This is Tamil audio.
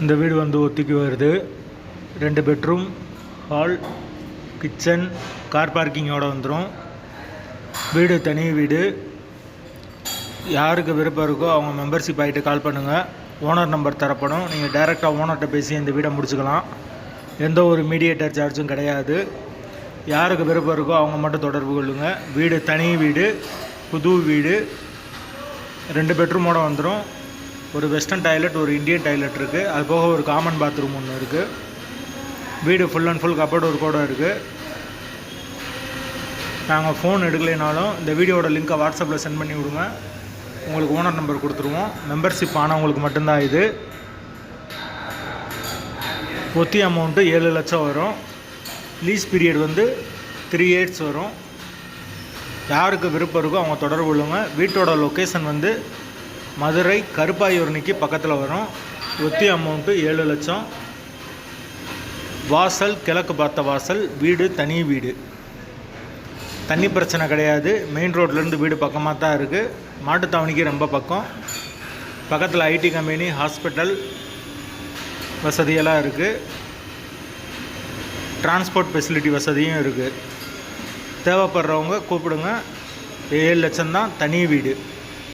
இந்த வீடு வந்து ஒத்திக்கு வருது. 2 பெட்ரூம், ஹால், கிச்சன், கார் பார்க்கிங்கோடு வந்துடும். வீடு தனி வீடு. யாருக்கு விருப்பம் இருக்கோ அவங்க மெம்பர்ஷிப் ஆகிட்டு கால் பண்ணுங்கள். ஓனர் நம்பர் தரப்படும். நீங்கள் டைரெக்டாக ஓனர்கிட்ட பேசி இந்த வீடை முடிச்சுக்கலாம். எந்த ஒரு மீடியேட்டர் சார்ஜும் கிடையாது. யாருக்கு விருப்பம் இருக்கோ அவங்க மட்டும் தொடர்பு கொள்ளுங்கள். வீடு தனி வீடு, புது வீடு. 2 பெட்ரூமோடு வந்துடும். ஒரு வெஸ்டர்ன் டாய்லெட், ஒரு இந்தியன் டாய்லெட் இருக்குது. அது போக ஒரு காமன் பாத்ரூம் ஒன்று இருக்குது. வீடு ஃபுல் அண்ட் ஃபுல் கபோர்டு ஒர்க்கோடு இருக்குது. நாங்கள் ஃபோன் எடுக்கலைனாலும் இந்த வீடியோட லிங்க்கை வாட்ஸ்அப்பில் சென்ட் பண்ணி விடுங்க. உங்களுக்கு ஓனர் நம்பர் கொடுத்துருவோம். மெம்பர்ஷிப் ஆனவங்களுக்கு மட்டும்தான் இது. ஒத்தி அமௌண்ட்டு 7 லட்சம் வரும். லீஸ் பீரியட் வந்து 3 years வரும். யாருக்கு விருப்பம் இருக்கோ அவங்க தொடர்பு கொள்ளுங்கள். வீட்டோட லொக்கேஷன் வந்து மதுரை கருப்பாயூரணிக்கு பக்கத்தில் வரும். ஒத்தி அமௌண்ட்டு 7 லட்சம். வாசல் கிழக்கு பார்த்த வாசல். வீடு தனி வீடு. தண்ணி பிரச்சனை கிடையாது. மெயின் ரோட்லேருந்து வீடு பக்கமாக தான் இருக்குது. மாட்டுத்தாவணிக்கு ரொம்ப பக்கம். பக்கத்தில் ஐடி கம்பெனி, ஹாஸ்பிட்டல் வசதியெல்லாம் இருக்குது. டிரான்ஸ்போர்ட் ஃபெசிலிட்டி வசதியும் இருக்குது. தேவைப்படுறவங்க கூப்பிடுங்க. 7 லட்சம் தான் தனி வீடு.